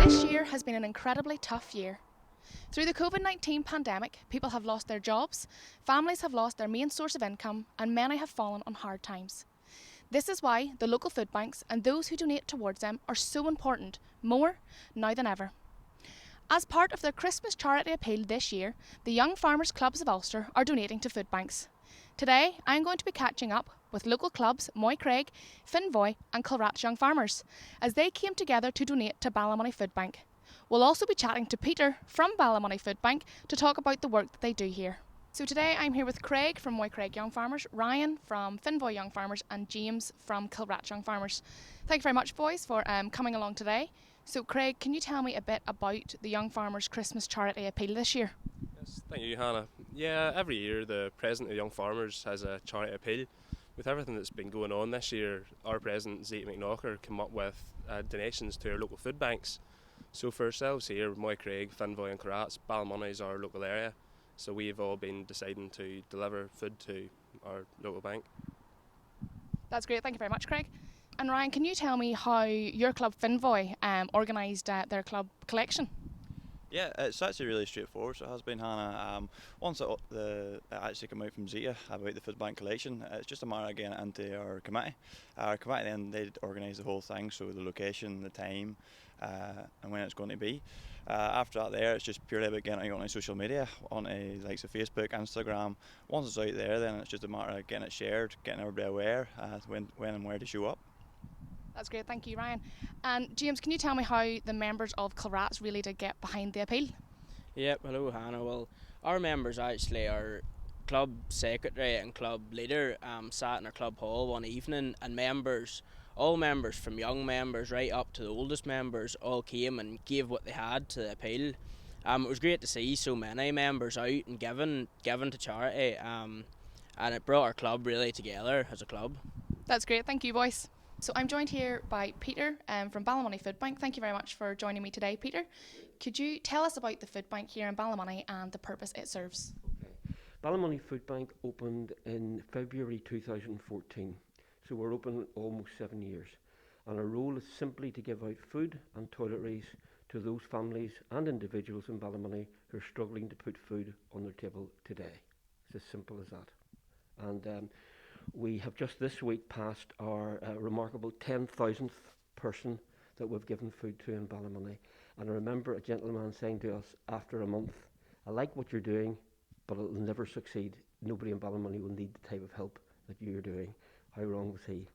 This year has been an incredibly tough year. Through the COVID-19 pandemic, people have lost their jobs, families have lost their main source of income, and many have fallen on hard times. This is why the local food banks and those who donate towards them are so important, more now than ever. As part of their Christmas charity appeal this year, the Young Farmers Clubs of Ulster are donating to food banks. Today, I'm going to be catching up with local clubs Moycraig, Finvoy and Kilraughts Young Farmers as they came together to donate to Ballymoney Foodbank. We'll also be chatting to Peter from Ballymoney Foodbank to talk about the work that they do here. So today I'm here with Craig from Moycraig Young Farmers, Ryan from Finvoy Young Farmers and James from Kilraughts Young Farmers. Thank you very much, boys, for coming along today. So Craig, can you tell me a bit about the Young Farmers Christmas charity appeal this year? Yes, thank you, Hannah. Yeah, every year the President of Young Farmers has a charity appeal. With everything that's been going on this year, our President, Zeke McKnocker, came up with donations to our local food banks. So for ourselves here, Moycraig, Finvoy and Kilraughts, Ballymoney is our local area. So we've all been deciding to deliver food to our local bank. That's great, thank you very much, Craig. And Ryan, can you tell me how your club Finvoy organised their club collection? Yeah, it's actually really straightforward. So it has been, Hannah. Once it actually came out from Zeta about the food bank collection, it's just a matter of getting it into our committee. Our committee then they'd organise the whole thing, so the location, the time, and when it's going to be. After that, it's just purely about getting it on social media, on the likes of Facebook, Instagram. Once it's out there, then it's just a matter of getting it shared, getting everybody aware when and where to show up. That's great, thank you, Ryan. And James, can you tell me how the members of Kilraughts really did get behind the appeal? Yep, hello Hannah. Well, our members actually, our club secretary and club leader sat in our club hall one evening, and all members from young members right up to the oldest members all came and gave what they had to the appeal. It was great to see so many members out and giving to charity, and it brought our club really together as a club. That's great, thank you, boys. So I'm joined here by Peter from Ballymoney Foodbank. Thank you very much for joining me today, Peter. Could you tell us about the food bank here in Ballymoney and the purpose it serves? Okay. Ballymoney Foodbank opened in February 2014, so we're open almost 7 years. And our role is simply to give out food and toiletries to those families and individuals in Ballymoney who are struggling to put food on their table today. It's as simple as that. And we have just this week passed our remarkable 10,000th person that we've given food to in Ballymoney. And I remember a gentleman saying to us after a month, I like what you're doing, but it'll never succeed. Nobody in Ballymoney will need the type of help that you're doing. How wrong was he?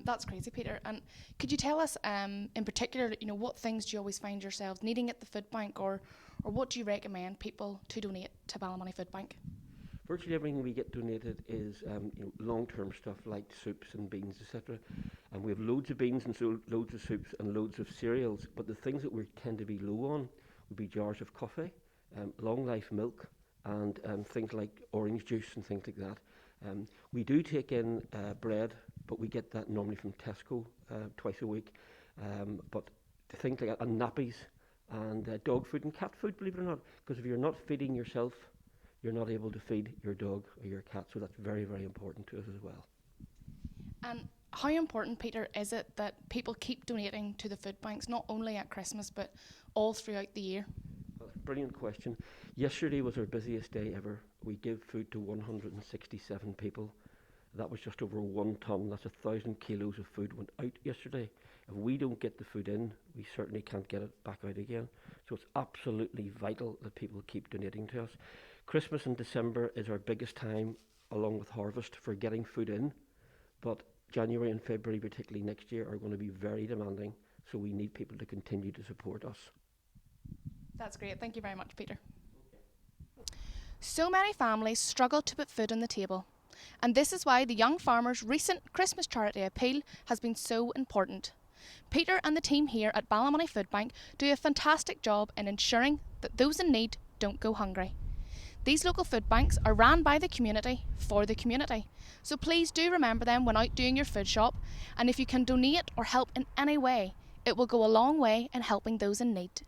That's crazy, Peter. And could you tell us, in particular, what things do you always find yourselves needing at the food bank, or what do you recommend people to donate to Ballymoney Foodbank? Virtually everything we get donated is long-term stuff like soups and beans, etc. And we have loads of beans and loads of soups and loads of cereals. But the things that we tend to be low on would be jars of coffee, long-life milk, and things like orange juice and things like that. We do take in bread, but we get that normally from Tesco twice a week. But the things like that, and nappies, and dog food and cat food, believe it or not, because if you're not feeding yourself, you're not able to feed your dog or your cat, so that's very, very important to us as well. And how important, Peter, is it that people keep donating to the food banks, not only at Christmas, but all throughout the year? Well, brilliant question. Yesterday was our busiest day ever. We gave food to 167 people. That was just over 1 tonne. That's 1,000 kilos of food went out yesterday. If we don't get the food in, we certainly can't get it back out again. So it's absolutely vital that people keep donating to us. Christmas in December is our biggest time, along with harvest, for getting food in. But January and February, particularly next year, are going to be very demanding. So we need people to continue to support us. That's great. Thank you very much, Peter. So many families struggle to put food on the table. And this is why the Young Farmers' recent Christmas charity appeal has been so important. Peter and the team here at Ballymoney Foodbank do a fantastic job in ensuring that those in need don't go hungry. These local food banks are ran by the community for the community. So please do remember them when out doing your food shop, and if you can donate or help in any way, it will go a long way in helping those in need.